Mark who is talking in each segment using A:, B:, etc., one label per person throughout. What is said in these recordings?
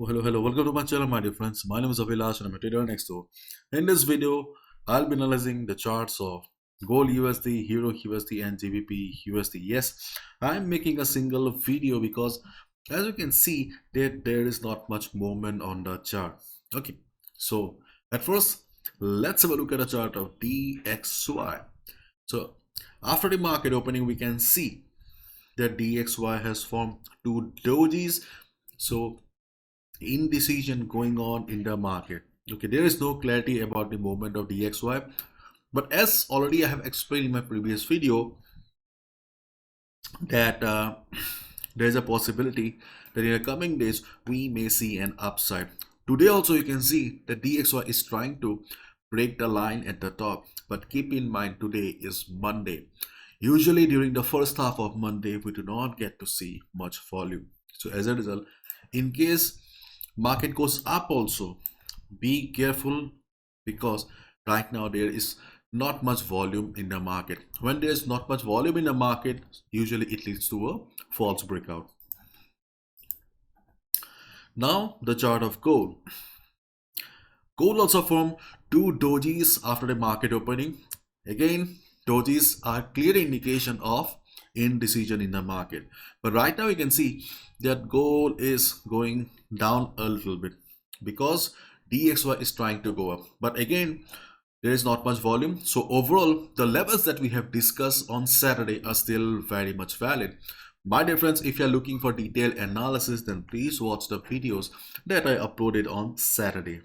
A: Hello, welcome to my channel, my dear friends. My name is Avilash and I'm a trader next door. In this video, I'll be analyzing the charts of Gold USD, Euro USD, and GBP USD. Yes, I'm making a single video because, as you can see, there is not much movement on the chart. Okay, so at first, let's have a look at the chart of DXY. So after the market opening, we can see that DXY has formed two dojis. So indecision going on in the market. Okay, there is no clarity about the movement of DXY, but as already I have explained in my previous video that there is a possibility that in the coming days we may see an upside. Today also you can see that DXY is trying to break the line at the top, but keep in mind today is Monday. Usually during the first half of Monday we do not get to see much volume. So as a result, in case market goes up also, be careful, because right now there is not much volume in the market. When there is not much volume in the market, usually it leads to a false breakout. Now the chart of gold. Gold also formed two dojis after the market opening. Again, dojis are clear indication of indecision in the market, but right now you can see that gold is going down a little bit because DXY is trying to go up, but again there is not much volume. So overall, the levels that we have discussed on Saturday are still very much valid. My dear friends, if you are looking for detailed analysis, then please watch the videos that I uploaded on Saturday.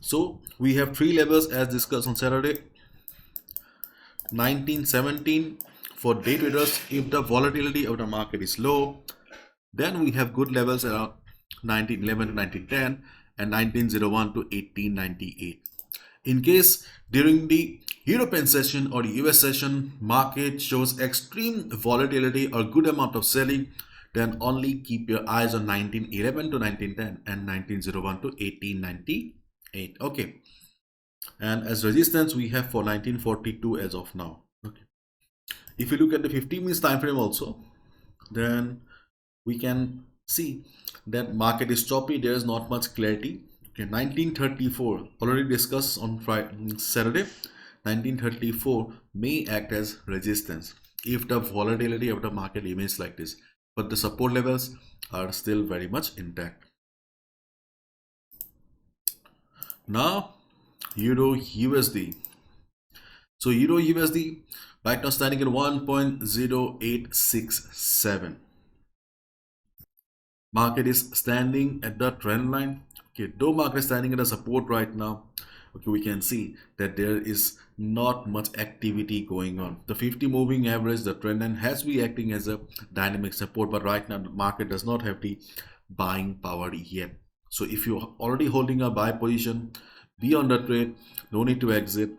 A: So we have three levels as discussed on Saturday. 1917 for day traders. If the volatility of the market is low, then we have good levels around 1911 to 1910 and 1901 to 1898. In case during the European session or the US session market shows extreme volatility or good amount of selling, then only keep your eyes on 1911 to 1910 and 1901 to 1898. Okay, and as resistance we have for 1942 as of now. Okay, if you look at the 15 minutes time frame also, then we can see that market is choppy. There is not much clarity. Okay, 1934 already discussed on Saturday. 1934 may act as resistance if the volatility of the market remains like this, but the support levels are still very much intact. Now Euro USD. So Euro USD right now standing at 1.0867. Market is standing at the trend line. Okay, though market is standing at a support right now, okay, we can see that there is not much activity going on. The 50 moving average, the trend line, has been acting as a dynamic support, but right now the market does not have the buying power yet. So if you're already holding a buy position, be on the trade, no need to exit,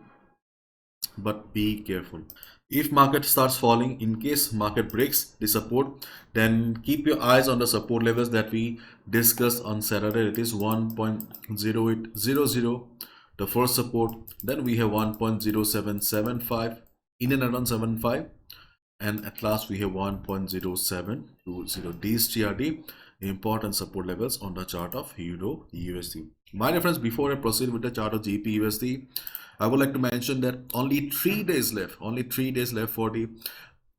A: but be careful. If market starts falling, in case market breaks the support, then keep your eyes on the support levels that we discussed on Saturday. It is 1.0800, the first support. Then we have 1.0775 in and around 75, and at last we have 1.0720. These three are the important support levels on the chart of Euro USD. My dear friends, before I proceed with the chart of GBPUSD, I would like to mention that only 3 days left. Only 3 days left for the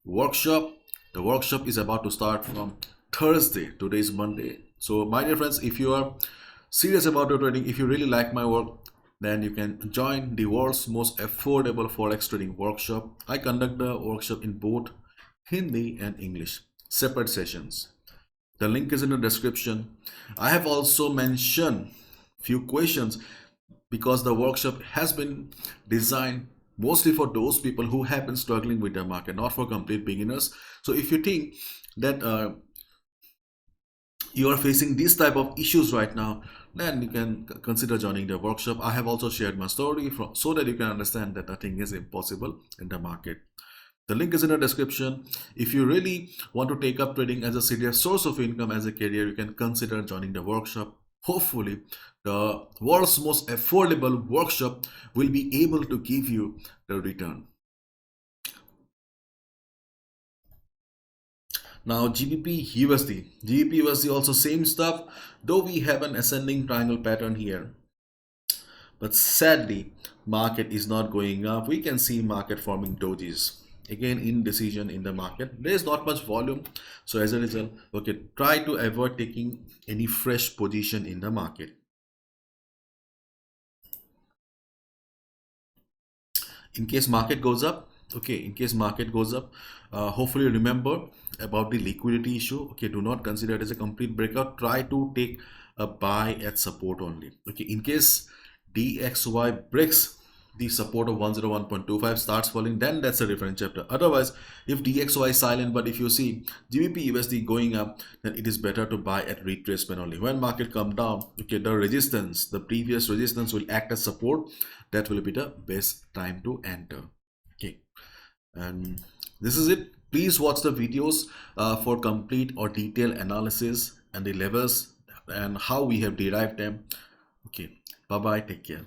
A: workshop. The workshop is about to start from Thursday. Today is Monday. So my dear friends, if you are serious about your trading, if you really like my work, then you can join the world's most affordable Forex trading workshop. I conduct the workshop in both Hindi and English, separate sessions. The link is in the description. I have also mentioned few questions because the workshop has been designed mostly for those people who have been struggling with the market, not for complete beginners. So if you think that you are facing these type of issues right now, then you can consider joining the workshop. I have also shared my story so that you can understand that nothing is impossible in the market. The link is in the description. If you really want to take up trading as a serious source of income as a career, you can consider joining the workshop. Hopefully, the world's most affordable workshop will be able to give you the return. Now GBPUSD also same stuff, though we have an ascending triangle pattern here. But sadly, market is not going up. We can see market forming dojis. Again, indecision in the market. There is not much volume. So as a result, okay, try to avoid taking any fresh position in the market. In case market goes up, okay, in case market goes up, hopefully remember about the liquidity issue. Okay, do not consider it as a complete breakout. Try to take a buy at support only. Okay, in case DXY breaks the support of 101.25, starts falling, then that's a different chapter. Otherwise, if DXY is silent, but if you see GBP USD going up, then it is better to buy at retracement only. When market come down, okay, the resistance, the previous resistance will act as support. That will be the best time to enter. Okay, and this is it. Please watch the videos for complete or detailed analysis and the levels and how we have derived them. Okay, bye bye, take care.